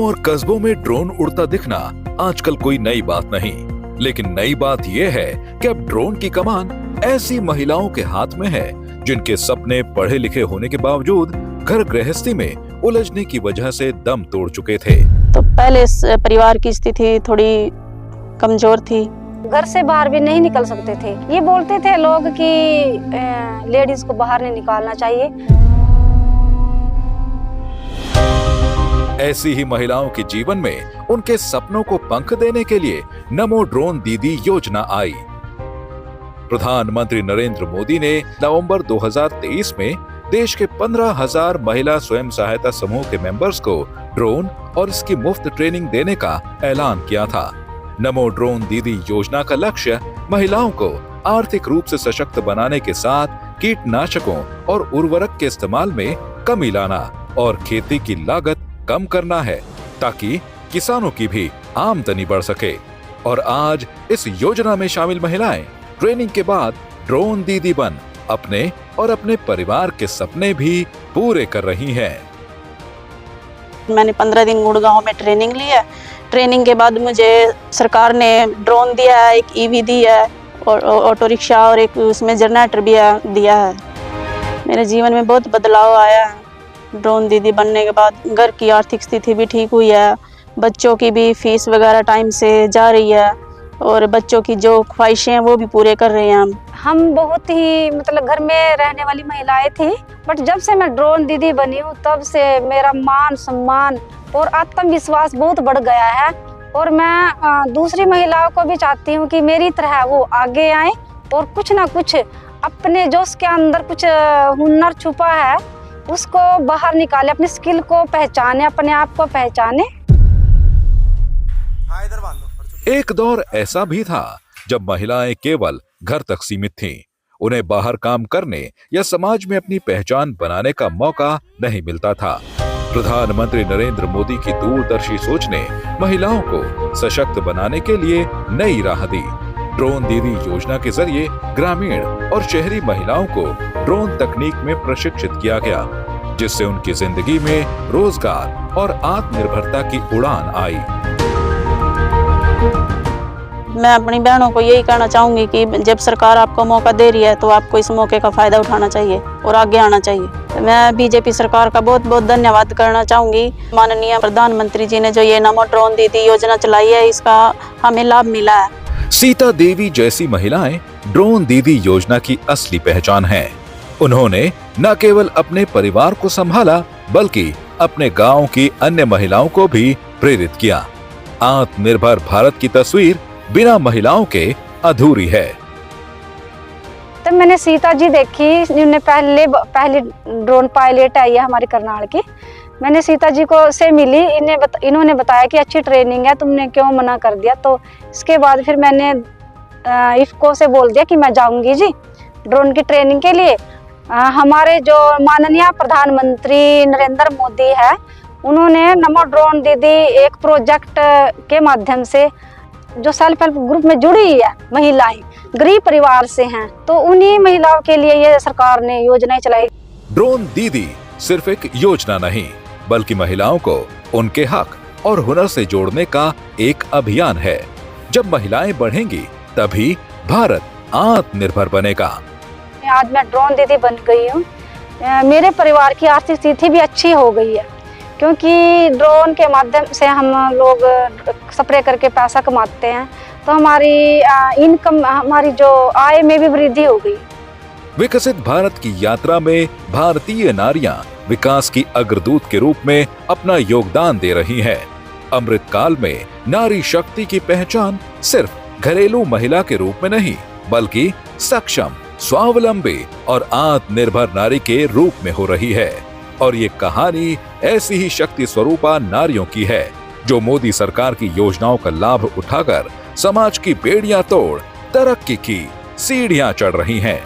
और कस्बों में ड्रोन उड़ता दिखना आजकल कोई नई बात नहीं, लेकिन नई बात यह है कि अब ड्रोन की कमान ऐसी महिलाओं के हाथ में है जिनके सपने पढ़े लिखे होने के बावजूद घर गृहस्थी में उलझने की वजह से दम तोड़ चुके थे। तो पहले परिवार की स्थिति थोड़ी कमजोर थी, घर से बाहर भी नहीं निकल सकते थे। ये बोलते थे लोग कि लेडीज को बाहर नहीं निकालना चाहिए। ऐसी ही महिलाओं के जीवन में उनके सपनों को पंख देने के लिए नमो ड्रोन दीदी योजना आई। प्रधानमंत्री नरेंद्र मोदी ने नवंबर 2023 में देश के 15,000 महिला स्वयं सहायता समूह के मेंबर्स को ड्रोन और इसकी मुफ्त ट्रेनिंग देने का ऐलान किया था। नमो ड्रोन दीदी योजना का लक्ष्य महिलाओं को आर्थिक रूप से सशक्त बनाने के साथ कीटनाशकों और उर्वरक के इस्तेमाल में कमी लाना और खेती की लागत कम करना है, ताकि किसानों की भी आमदनी बढ़ सके। और आज इस योजना में शामिल महिलाएं ट्रेनिंग के बाद ड्रोन दीदी बन अपने और अपने परिवार के सपने भी पूरे कर रही हैं। मैंने 15 दिन गुड़गांव में ट्रेनिंग ली है। ट्रेनिंग के बाद मुझे सरकार ने ड्रोन दिया है, एक ईवी दी है और ऑटो रिक्शा और एक उसमें जनरेटर भी दिया है। मेरे जीवन में बहुत बदलाव आया है। ड्रोन दीदी बनने के बाद घर की आर्थिक स्थिति भी ठीक हुई है, बच्चों की भी फीस वगैरह टाइम से जा रही है और बच्चों की जो ख्वाहिशें हैं वो भी पूरे कर रहे हैं हम बहुत ही घर में रहने वाली महिलाएं थी, बट जब से मैं ड्रोन दीदी बनी हूँ तब से मेरा मान सम्मान और आत्मविश्वास बहुत बढ़ गया है। और मैं दूसरी महिलाओं को भी चाहती हूँ कि मेरी तरह वो आगे आए और कुछ ना कुछ अपने जो उसके अंदर कुछ हुनर छुपा है उसको बाहर निकाले, अपनी स्किल को पहचाने, अपने आप को पहचाने। एक दौर ऐसा भी था जब महिलाएं केवल घर तक सीमित थीं। उन्हें बाहर काम करने या समाज में अपनी पहचान बनाने का मौका नहीं मिलता था। प्रधानमंत्री नरेंद्र मोदी की दूरदर्शी सोच ने महिलाओं को सशक्त बनाने के लिए नई राह दी। ड्रोन दीदी योजना के जरिए ग्रामीण और शहरी महिलाओं को ड्रोन तकनीक में प्रशिक्षित किया गया, जिससे उनकी जिंदगी में रोजगार और आत्मनिर्भरता की उड़ान आई। मैं अपनी बहनों को यही कहना चाहूंगी कि जब सरकार आपको मौका दे रही है तो आपको इस मौके का फायदा उठाना चाहिए और आगे आना चाहिए। तो मैं बीजेपी सरकार का बहुत बहुत धन्यवाद करना चाहूंगी। माननीय प्रधानमंत्री जी ने जो ये नमो ड्रोन दीदी योजना चलाई है, इसका हमें लाभ मिला है। सीता देवी जैसी महिलाएं ड्रोन दीदी योजना की असली पहचान हैं। उन्होंने न केवल अपने परिवार को संभाला बल्कि अपने गांव की अन्य महिलाओं को भी प्रेरित किया। आत्मनिर्भर भारत की तस्वीर बिना महिलाओं के अधूरी है। तब मैंने सीता जी देखी, जिन्होंने पहली ड्रोन पायलट आई है हमारे करनाल की। मैंने सीता जी को से मिली, इन्होंने बताया कि अच्छी ट्रेनिंग है, तुमने क्यों मना कर दिया। तो इसके बाद फिर मैंने इफको से बोल दिया कि मैं जाऊंगी जी ड्रोन की ट्रेनिंग के लिए। हमारे जो माननीय प्रधानमंत्री नरेंद्र मोदी है, उन्होंने नमो ड्रोन दीदी एक प्रोजेक्ट के माध्यम से जो सेल्फ हेल्प ग्रुप में जुड़ी है महिलाएं, गरीब परिवार से हैं, तो उन्हीं महिलाओं के लिए ये सरकार ने योजनाएं चलाई। ड्रोन दीदी सिर्फ एक योजना नहीं बल्कि महिलाओं को उनके हक और हुनर से जोड़ने का एक अभियान है। जब महिलाएं बढ़ेंगी तभी भारत आत्मनिर्भर बनेगा। आज मैं ड्रोन दीदी बन गई हूँ। मेरे परिवार की आर्थिक स्थिति भी अच्छी हो गई है, क्योंकि ड्रोन के माध्यम से हम लोग स्प्रे करके पैसा कमाते हैं, तो हमारी इनकम, हमारी जो आय में भी वृद्धि हो गई। विकसित भारत की यात्रा में भारतीय नारियां विकास की अग्रदूत के रूप में अपना योगदान दे रही हैं। अमृत काल में नारी शक्ति की पहचान सिर्फ घरेलू महिला के रूप में नहीं बल्कि सक्षम, स्वावलंबी और आत्मनिर्भर नारी के रूप में हो रही है। और ये कहानी ऐसी ही शक्ति स्वरूपा नारियों की है जो मोदी सरकार की योजनाओं का लाभ उठाकर समाज की बेड़ियां तोड़ तरक्की की सीढ़ियां चढ़ रही हैं।